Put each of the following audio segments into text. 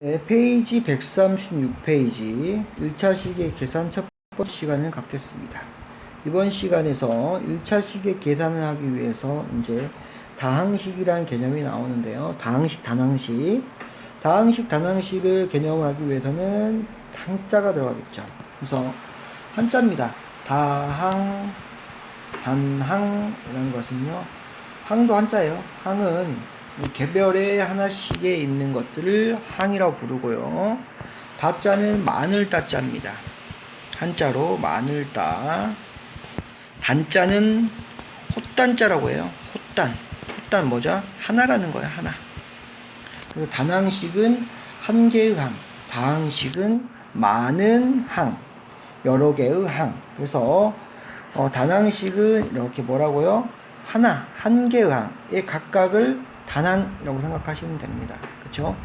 네, 페이지 136페이지 1차 시계 계산 첫 번째 시간을 갖겠습니다. 이번 시간에서 1차 시계 계산을 하기 위해서 이제 다항식이라는 개념이 나오는데요. 다항식, 단항식. 다항식, 단항식을 개념을 하기 위해서는 한자가 들어가겠죠. 그래서 한자입니다. 다항, 단항이라는 것은요. 항도 한자예요. 항은 개별에 하나씩에 있는 것들을 항이라고 부르고요. 다자는 마늘 다자입니다. 한자로 마늘 다. 단자는 헛단자라고 해요. 헛단. 헛단 뭐죠? 하나라는 거예요. 하나. 그래서 단항식은 한 개의 항, 다항식은 많은 항, 여러 개의 항. 그래서 단항식은 이렇게 뭐라고요? 하나, 한 개의 항의 각각을 단항이라고 생각하시면 됩니다. 그쵸?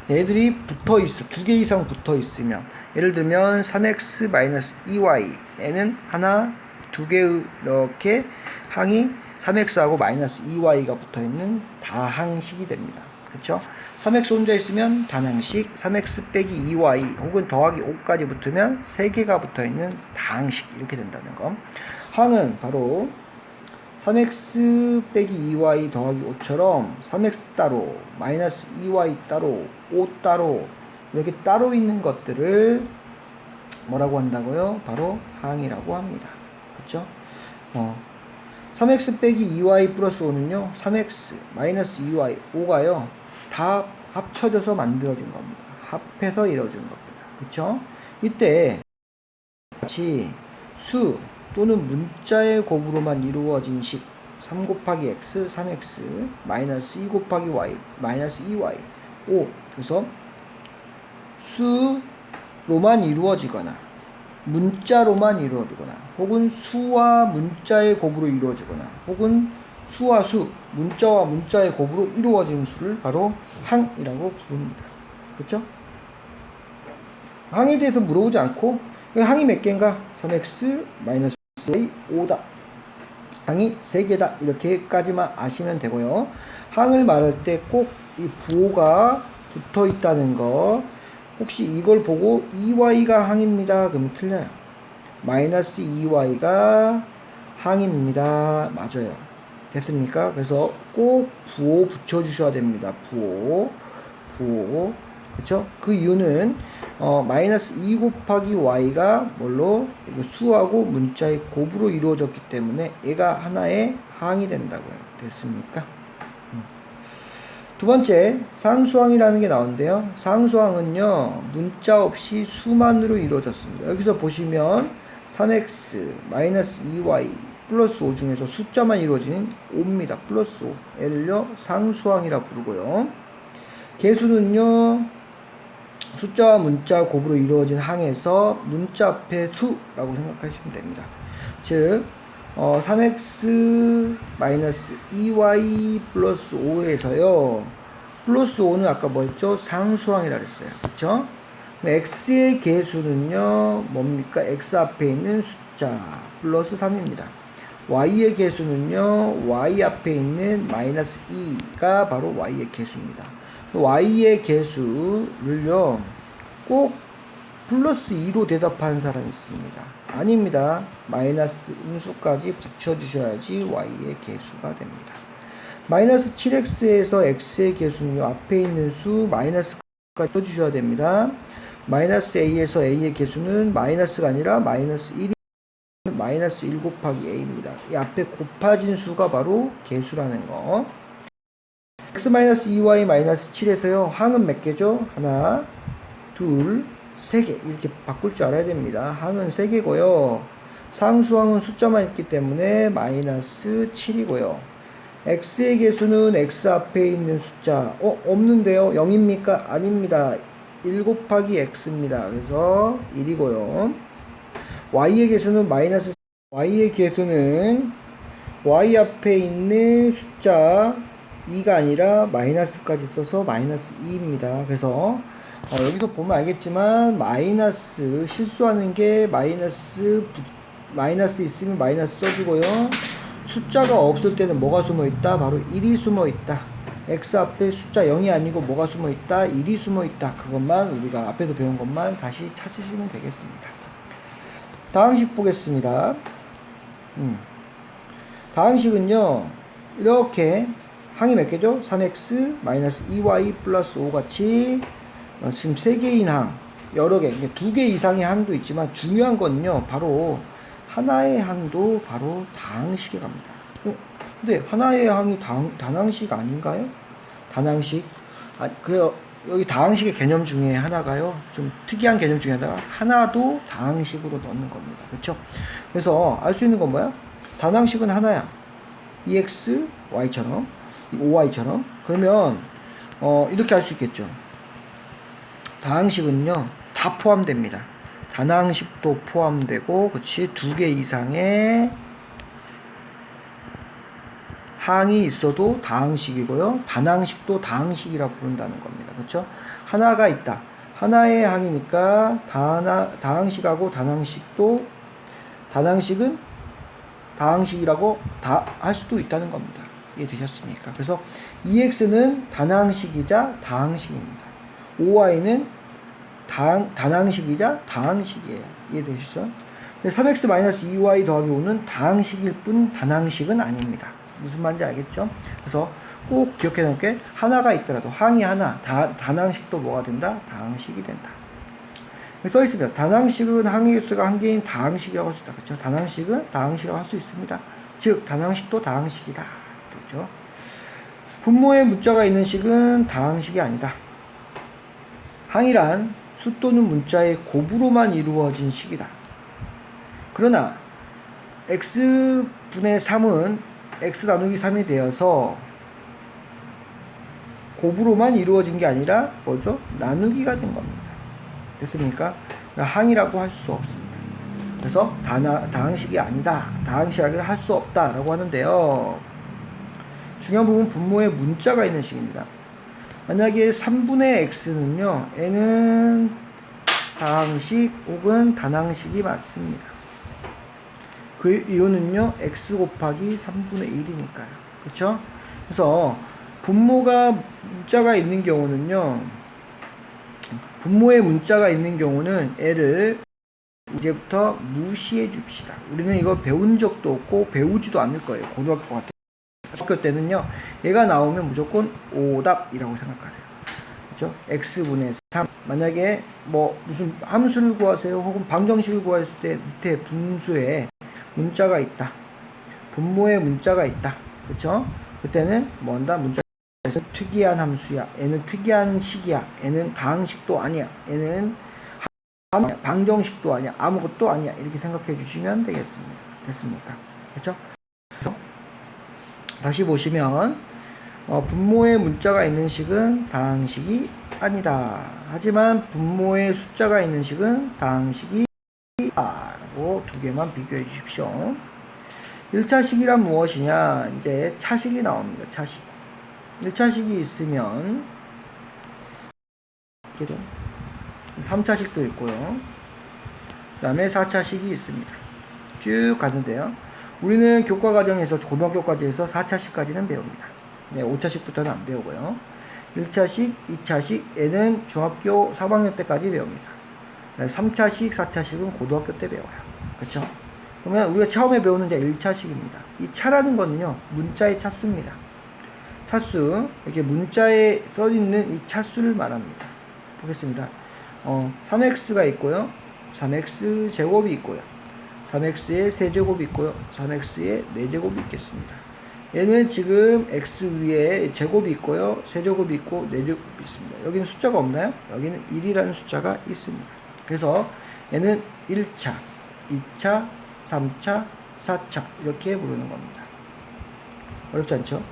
얘들이 붙어 있어. 두 개 이상 붙어 있으면. 예를 들면, 3x-2y에는 하나, 두 개의 이렇게 항이 3x하고 -2y가 붙어 있는 다항식이 됩니다. 그쵸? 3x 혼자 있으면 단항식, 3x 빼기 2y 혹은 더하기 5까지 붙으면 3개가 붙어 있는 다항식. 이렇게 된다는 거. 항은 바로 3x 빼기 2y 더하기 5처럼 3x 따로, -2y 따로, 5 따로 이렇게 따로 있는 것들을 뭐라고 한다고요? 바로 항이라고 합니다. 그쵸? 3x 빼기 2y 플러스 5는요. 3x, -2y, 5가요. 다 합쳐져서 만들어진 겁니다. 합해서 이루어진 겁니다. 그쵸? 이때 같이 수 또는 문자의 곱으로만 이루어진 식 3 곱하기 x, 3x, -2 곱하기 y, -2y, 5. 그래서 수로만 이루어지거나 문자로만 이루어지거나 혹은 수와 문자의 곱으로 이루어지거나 혹은 수와 수, 문자와 문자의 곱으로 이루어진 수를 바로 항이라고 부릅니다. 그렇죠? 항에 대해서 물어보지 않고 항이 몇 개인가? 3x, -y, 5다. 항이 3개다. 이렇게까지만 아시면 되고요. 항을 말할 때 꼭 이 부호가 붙어 있다는 거. 혹시 이걸 보고 2y가 항입니다. 그럼 틀려요. -2y가 항입니다. 맞아요. 됐습니까? 그래서 꼭 부호 붙여주셔야 됩니다. 부호. 그쵸? 그 이유는 -2 곱하기 y가 뭘로? 수하고 문자의 곱으로 이루어졌기 때문에 얘가 하나의 항이 된다고요. 됐습니까? 두 번째, 상수항이라는 게 나오는데요. 상수항은요, 문자 없이 수만으로 이루어졌습니다. 여기서 보시면 3x, -2y, 플러스 5 중에서 숫자만 이루어지는 5입니다. 플러스 5. 얘를요, 상수항이라 부르고요. 개수는요, 숫자와 문자 곱으로 이루어진 항에서 문자 앞에 수라고 생각하시면 됩니다. 즉 3x -2y 플러스 5에서요 플러스 5는 아까 뭐였죠? 상수항이라 그랬어요. 그쵸? x의 개수는요 뭡니까? x 앞에 있는 숫자 플러스 3입니다. y의 개수는요 y 앞에 있는 -2가 바로 y의 개수입니다. y의 개수를요 꼭 플러스 2로 대답하는 사람이 있습니다. 아닙니다. 마이너스 음수까지 붙여주셔야지 y의 개수가 됩니다. -7x에서 x의 개수는요 앞에 있는 수 마이너스까지 붙여주셔야 됩니다. -a에서 a의 개수는 마이너스가 아니라 -1이 -1 곱하기 a입니다. 이 앞에 곱해진 수가 바로 개수라는 거. x-2y -7에서요 항은 몇 개죠? 하나, 둘, 3개 이렇게 바꿀 줄 알아야 됩니다. 항은 3개고요. 상수항은 숫자만 있기 때문에 -7이고요. x의 개수는 x 앞에 있는 숫자 없는데요. 0입니까? 아닙니다. 1 곱하기 x입니다. 그래서 1이고요. y의 개수는 y의 개수는 y 앞에 있는 숫자 2가 아니라 마이너스까지 써서 -2입니다. 그래서 여기서 보면 알겠지만 마이너스 실수하는 게 마이너스 있으면 마이너스 써주고요. 숫자가 없을 때는 뭐가 숨어있다? 바로 1이 숨어있다. x 앞에 숫자 0이 아니고 뭐가 숨어 있다? 1이 숨어 있다. 그것만 우리가 앞에서 배운 것만 다시 찾으시면 되겠습니다. 다항식 보겠습니다. 다항식은요, 이렇게 항이 몇 개죠? 3x 2y 플러스 5 같이 지금 3개인 항, 여러 개, 2개 이상의 항도 있지만 중요한 건요, 바로 하나의 항도 바로 다항식에 갑니다. 근데 하나의 항이 단항식 아닌가요? 단항식. 여기 다항식의 개념 중에 하나가요, 좀 특이한 개념 중에 하나도 다항식으로 넣는 겁니다. 그쵸? 그래서 알 수 있는 건 뭐야? 단항식은 하나야. EX, Y처럼, 5Y처럼. 그러면, 이렇게 할 수 있겠죠. 다항식은요, 다 포함됩니다. 단항식도 포함되고, 그치? 2개 이상의 항이 있어도 다항식이고요. 단항식도 다항식이라 부른다는 겁니다. 그쵸? 하나가 있다. 하나의 항이니까, 다항식하고 단항식도, 단항식은 다항식이라고 다 할 수도 있다는 겁니다. 이해되셨습니까? 그래서 EX는 단항식이자 다항식입니다. OY는 단항식이자 다항식이에요. 이해되셨죠? 3x-2y 더하기 5는 다항식일 뿐 단항식은 아닙니다. 무슨 말인지 알겠죠? 그래서 꼭 기억해 놓을게. 하나가 있더라도 항이 하나, 단항식도 뭐가 된다? 다항식이 된다. 써 있습니다. 단항식은 항의 수가 한 개인 다항식이라고 할 수 있다. 그렇죠? 단항식은 다항식이라고 할 수 있습니다. 즉 단항식도 다항식이다. 그렇죠? 분모에 문자가 있는 식은 다항식이 아니다. 항이란 수 또는 문자의 곱으로만 이루어진 식이다. 그러나 x분의 3은 x 나누기 3이 되어서 곱으로만 이루어진 게 아니라 뭐죠? 나누기가 된 겁니다. 됐습니까? 항이라고 할 수 없습니다. 그래서 다항식이 아니다. 다항식이라고 할 수 없다. 라고 하는데요. 중요한 부분 분모에 문자가 있는 식입니다. 만약에 3분의 x는요, n은 다항식 혹은 단항식이 맞습니다. 그 이유는요, x 곱하기 3분의 1이니까요. 그쵸? 그래서 분모가 문자가 있는 경우는요, 분모에 문자가 있는 경우는 애를 이제부터 무시해 줍시다. 우리는 이거 배운 적도 없고 배우지도 않을 거예요. 고등학교 같은 학교 때는요, 얘가 나오면 무조건 오답이라고 생각하세요. 그렇죠? x분의 3. 만약에 뭐 무슨 함수를 구하세요, 혹은 방정식을 구했을 때 밑에 분수에 문자가 있다. 분모에 문자가 있다. 그렇죠? 그때는 뭐 한다? 문자 특이한 함수야. 얘는 특이한 식이야. 얘는 다항식도 아니야. 얘는 방정식도 아니야. 아무것도 아니야. 이렇게 생각해 주시면 되겠습니다. 됐습니까? 그렇죠? 다시 보시면 분모에 문자가 있는 식은 다항식이 아니다. 하지만 분모에 숫자가 있는 식은 다항식이다. 라고 두 개만 비교해 주십시오. 1차식이란 무엇이냐? 이제 차식이 나옵니다. 차식. 1차식이 있으면 3차식도 있고요. 그 다음에 4차식이 있습니다. 쭉 가는데요. 우리는 교과 과정에서 고등학교까지 해서 4차식까지는 배웁니다. 네, 5차식부터는 안 배우고요. 1차식, 2차식, 얘는 중학교 3학년 때까지 배웁니다. 3차식, 4차식은 고등학교 때 배워요. 그쵸? 그러면 우리가 처음에 배우는 게 1차식입니다. 이 차라는 거는요, 문자의 차수입니다. 차수, 이렇게 문자에 써있는 이 차수를 말합니다. 보겠습니다. 3x가 있고요. 3x 제곱이 있고요. 3x의 세제곱이 있고요. 3x의 4제곱이 있겠습니다. 얘는 지금 x 위에 제곱이 있고요. 세제곱이 있고 4제곱이 있습니다. 여기는 숫자가 없나요? 여기는 1이라는 숫자가 있습니다. 그래서 얘는 1차, 2차, 3차, 4차 이렇게 부르는 겁니다. 어렵지 않죠?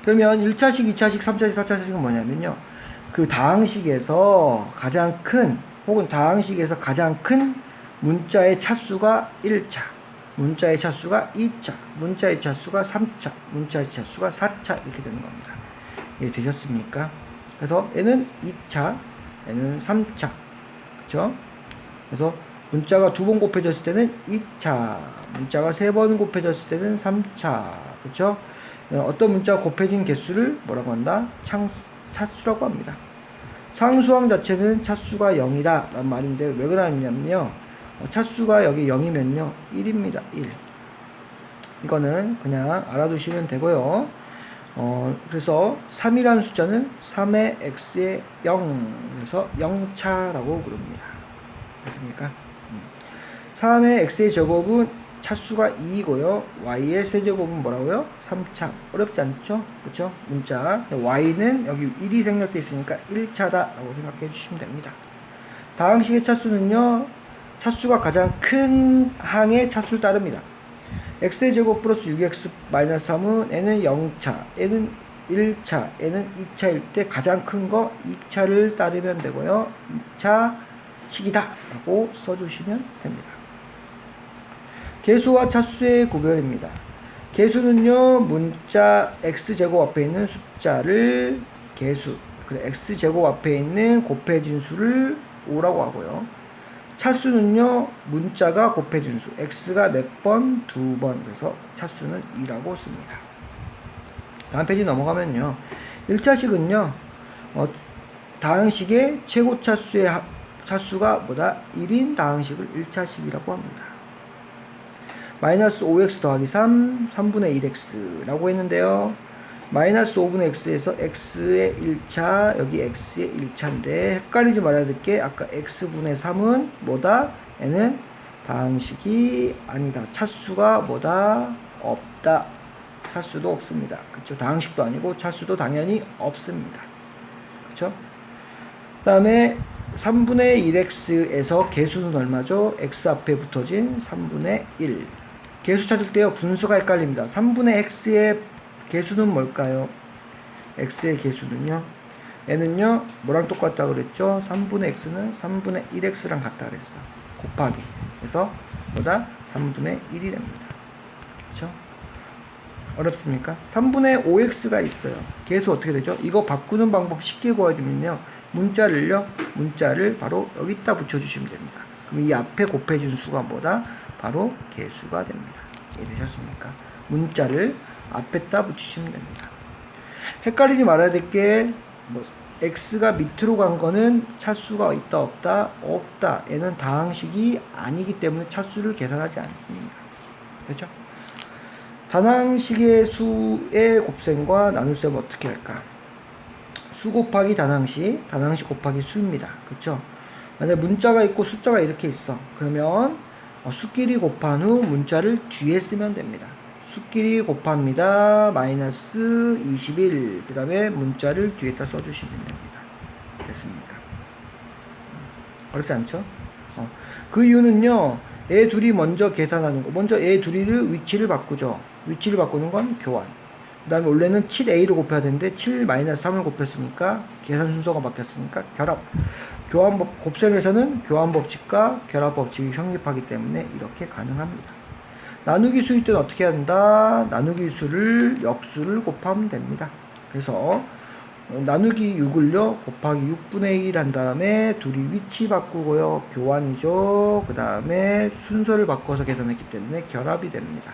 그러면 1차식, 2차식, 3차식, 4차식은 뭐냐면요, 그 다항식에서 가장 큰, 혹은 다항식에서 가장 큰 문자의 차수가 1차, 문자의 차수가 2차, 문자의 차수가 3차, 문자의 차수가 4차 이렇게 되는 겁니다. 예, 되셨습니까? 그래서 얘는 2차, 얘는 3차, 그쵸? 그래서 문자가 2번 곱해졌을 때는 2차, 문자가 3번 곱해졌을 때는 3차, 그쵸? 어떤 문자가 곱해진 개수를 뭐라고 한다? 차수라고 합니다. 상수항 자체는 차수가 0이다 라는 말인데 왜 그러냐면요, 차수가 여기 0이면요 1입니다. 1. 이거는 그냥 알아두시면 되고요. 그래서 3이라는 숫자는 3의 x의 0, 그래서 0차라고 부릅니다. 됐습니까? 3의 x의 제곱은 차수가 2이고요. y의 세제곱은 뭐라고요? 3차. 어렵지 않죠? 그쵸? 문자. y는 여기 1이 생략되어 있으니까 1차다라고 생각해 주시면 됩니다. 다항식의 차수는요, 차수가 가장 큰 항의 차수를 따릅니다. x의 제곱 플러스 6x 마이너스 3은 n은 0차, n은 1차, n은 2차일 때 가장 큰 거 2차를 따르면 되고요. 2차 식이다 라고 써주시면 됩니다. 개수와 차수의 구별입니다. 개수는요, 문자 x제곱 앞에 있는 숫자를 개수, 그래 x제곱 앞에 있는 곱해진 수를 5라고 하고요. 차수는요, 문자가 곱해진 수, x가 몇 번? 2번, 그래서 차수는 2라고 씁니다. 다음 페이지 넘어가면요, 1차식은요, 다항식의 최고 차수의 차수가 뭐다? 1인 다항식을 1차식이라고 합니다. 마이너스 5x 더하기 3, 3분의 1x 라고 했는데요, 마이너스 5분의 x에서 x의 1차, 여기 x의 1차인데 헷갈리지 말아야 될 게, 아까 x분의 3은 뭐다? 얘는 다항식이 아니다. 차수가 뭐다? 없다. 차수도 없습니다. 그쵸? 다항식도 아니고 차수도 당연히 없습니다. 그쵸? 그 다음에 3분의 1x에서 개수는 얼마죠? x 앞에 붙어진 3분의 1. 개수 찾을 때요, 분수가 헷갈립니다. 3분의 x의 개수는 뭘까요? x의 개수는요, 얘는요 뭐랑 똑같다 그랬죠? 3분의 x는 3분의 1x랑 같다 그랬어. 곱하기. 그래서 뭐다? 3분의 1이 됩니다. 그렇죠? 어렵습니까? 3분의 5x가 있어요. 개수 어떻게 되죠? 이거 바꾸는 방법 쉽게 구해주면요, 문자를 바로 여기다 붙여주시면 됩니다. 그럼 이 앞에 곱해준 수가 뭐다? 바로 개수가 됩니다. 이해되셨습니까? 문자를 앞에다 붙이시면 됩니다. 헷갈리지 말아야 될 게, x가 밑으로 간 거는 차수가 있다 없다? 없다. 얘는 다항식이 아니기 때문에 차수를 계산하지 않습니다. 그렇죠? 단항식의 수의 곱셈과 나눗셈은 어떻게 할까? 수 곱하기 단항식, 단항식 곱하기 수입니다. 그렇죠? 만약 문자가 있고 숫자가 이렇게 있어. 그러면 수끼리 곱한 후 문자를 뒤에 쓰면 됩니다. 수끼리 곱합니다. 마이너스 21. 그 다음에 문자를 뒤에다 써주시면 됩니다. 됐습니까? 어렵지 않죠? 그 이유는요, 얘 둘이 먼저 계산하는 거. 먼저 얘 둘이를 위치를 바꾸죠. 위치를 바꾸는 건 교환. 그 다음에 원래는 7a를 곱해야 되는데 7 마이너스 3을 곱했으니까 계산 순서가 바뀌었으니까 결합. 교환법, 곱셈에서는 교환법칙과 결합법칙이 성립하기 때문에 이렇게 가능합니다. 나누기 수일 때는 어떻게 한다? 나누기 수를 역수를 곱하면 됩니다. 그래서 나누기 6을요 곱하기 6분의 1 한 다음에 둘이 위치 바꾸고요, 교환이죠. 그 다음에 순서를 바꿔서 계산했기 때문에 결합이 됩니다.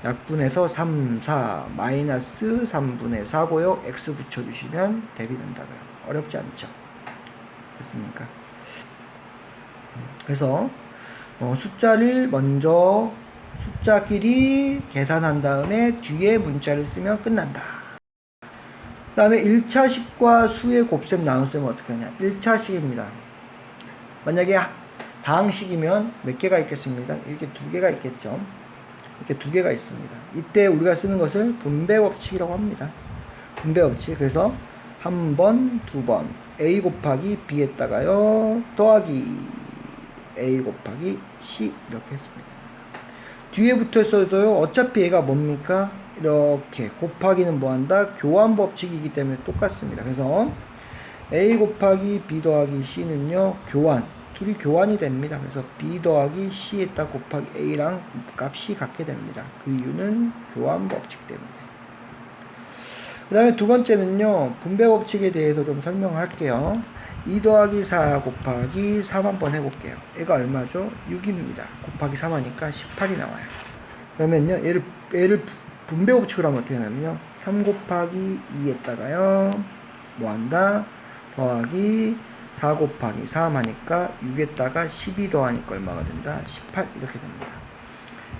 약분해서 3, 4, 마이너스 3분의 4고요. x 붙여주시면 대비 된다고요. 어렵지 않죠? 됐습니까? 그래서 숫자를 먼저 숫자끼리 계산한 다음에 뒤에 문자를 쓰면 끝난다. 그 다음에 1차식과 수의 곱셈 나눗셈은 어떻게 하냐? 1차식입니다. 만약에 다항식이면 몇 개가 있겠습니까? 이렇게 두 개가 있겠죠. 이렇게 두 개가 있습니다. 이때 우리가 쓰는 것을 분배법칙이라고 합니다. 분배법칙. 그래서 한 번, 두 번 a 곱하기 b에다가요 더하기 a 곱하기 c 이렇게 했습니다. 뒤에 붙어 있어도요 어차피 얘가 뭡니까? 이렇게 곱하기는 뭐한다? 교환법칙이기 때문에 똑같습니다. 그래서 a 곱하기 b 더하기 c는요 교환, 둘이 교환이 됩니다. 그래서 b 더하기 c에다 곱하기 a랑 값이 같게 됩니다. 그 이유는 교환법칙 때문에. 그 다음에 두 번째는요 분배법칙에 대해서 좀 설명할게요. 2 더하기 4 곱하기 3 한번 해볼게요. 얘가 얼마죠? 6입니다. 곱하기 3 하니까 18이 나와요. 그러면요 얘를 분배 법칙을 하면 어떻게 하냐면요. 3 곱하기 2에다가요. 뭐한다? 더하기 4 곱하기 3 하니까 6에다가 12 더하니까 얼마가 된다? 18 이렇게 됩니다.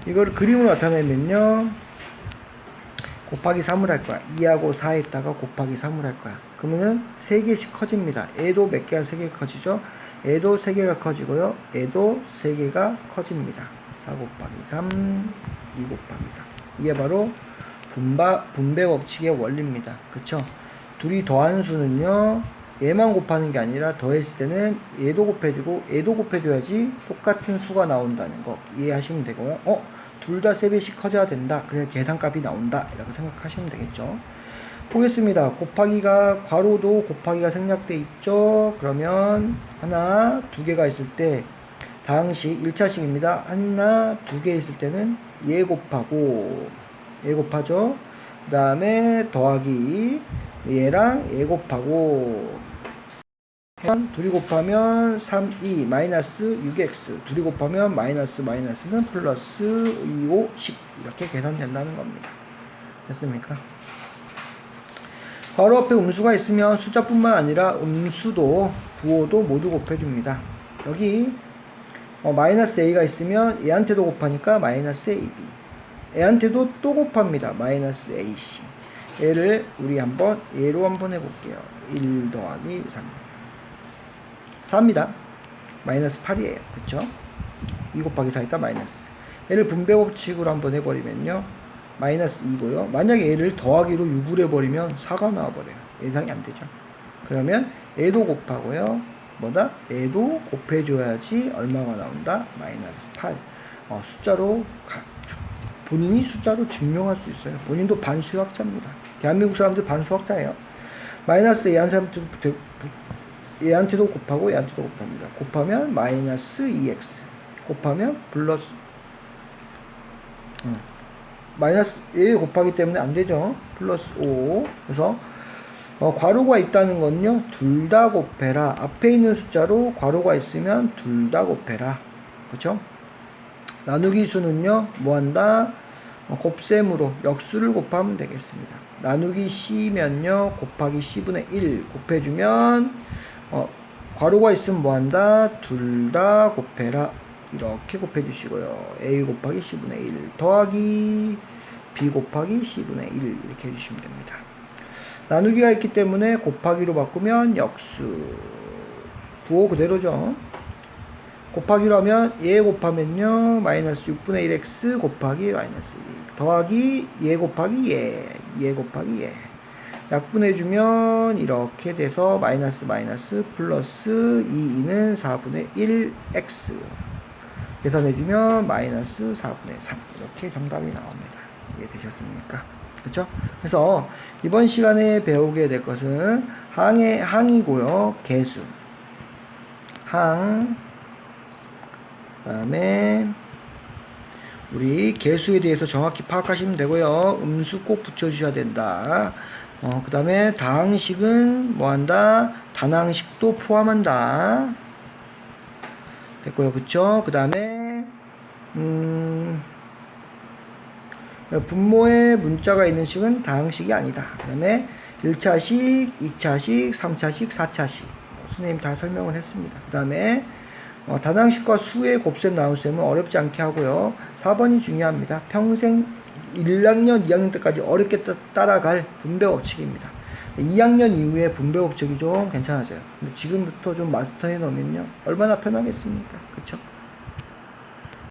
이걸 그림으로 나타내면요. 곱하기 3을 할 거야. 2하고 4에다가 곱하기 3을 할 거야. 그러면은 3개씩 커집니다. 얘도 몇 개가 3개가 커지죠? 얘도 3개가 커지고요. 얘도 3개가 커집니다. 4 곱하기 3, 2 곱하기 3. 이게 바로 분배 법칙의 원리입니다. 그쵸? 둘이 더한 수는요, 얘만 곱하는 게 아니라 더했을 때는 얘도 곱해주고 얘도 곱해줘야지 똑같은 수가 나온다는 거 이해하시면 되고요. 둘 다 3배씩 커져야 된다. 그래야 계산값이 나온다. 이렇게 생각하시면 되겠죠. 보겠습니다. 곱하기가, 괄호도 곱하기가 생략돼 있죠. 그러면 하나, 두 개가 있을 때 다항식 1차식입니다. 하나, 두 개 있을 때는 얘 곱하고 얘 곱하죠. 그 다음에 더하기 얘랑 얘 곱하고 둘이 곱하면 3, 2, 마이너스 6x 둘이 곱하면 마이너스는 플러스 2, 5, 10 이렇게 계산된다는 겁니다. 됐습니까? 괄호 앞에 음수가 있으면 숫자뿐만 아니라 음수도 부호도 모두 곱해줍니다. 여기 마이너스 a가 있으면 얘한테도 곱하니까 마이너스 ab 얘한테도 또 곱합니다. 마이너스 ac 얘를 우리 얘로 한번 해볼게요. 1 더하기 3 4입니다. 마이너스 8이에요. 그쵸? 2 곱하기 4에다 마이너스 얘를 분배 법칙으로 한번 해버리면요 마이너스 2고요. 만약에 얘를 더하기로 6을 해버리면 4가 나와버려요. 예상이 안되죠. 그러면 얘도 곱하고요. 뭐다? 얘도 곱해줘야지 얼마가 나온다? 마이너스 8. 숫자로 본인이 숫자로 증명할 수 있어요. 본인도 반수학자입니다. 대한민국 사람들 반수학자예요. 마이너스 얘한테도 곱하고 얘한테도 곱합니다. 곱하면 마이너스 2x 곱하면 플러스 마이너스 얘 곱하기 때문에 안되죠. 플러스 5. 그래서 괄호가 있다는 건요 둘 다 곱해라. 앞에 있는 숫자로 괄호가 있으면 둘 다 곱해라. 그렇죠? 나누기 수는요 뭐한다? 곱셈으로 역수를 곱하면 되겠습니다. 나누기 c면요 곱하기 c분의 1 곱해주면 괄호가 있으면 뭐한다? 둘 다 곱해라. 이렇게 곱해주시고요. a 곱하기 c분의 1 더하기 b 곱하기 c분의 1 이렇게 해주시면 됩니다. 나누기가 있기 때문에 곱하기로 바꾸면 역수 부호 그대로죠. 곱하기로 하면 얘 곱하면요 마이너스 6분의 1x 곱하기 마이너스 2 더하기 얘 곱하기 얘 곱하기 얘 약분해주면 이렇게 돼서 마이너스 플러스 2는 4분의 1x 계산해주면 마이너스 4분의 3 이렇게 정답이 나옵니다. 이해되셨습니까? 그렇죠? 그래서 이번 시간에 배우게 될 것은 항이고요. 개수 그다음에 우리 개수에 대해서 정확히 파악하시면 되고요. 음수 꼭 붙여주셔야 된다. 그 다음에 다항식은 뭐한다? 단항식도 포함한다. 됐고요. 그쵸? 그 다음에 분모에 문자가 있는 식은 다항식이 아니다. 그 다음에 1차식, 2차식, 3차식, 4차식 선생님 다 설명을 했습니다. 그 다음에 단항식과 수의 곱셈 나눗셈은 어렵지 않게 하고요. 4번이 중요합니다. 평생 1학년, 2학년 때까지 어렵게 따라갈 분배 법칙입니다. 2학년 이후에 분배 법칙이 좀 괜찮아져요. 근데 지금부터 좀 마스터해 놓으면요 얼마나 편하겠습니까? 그쵸?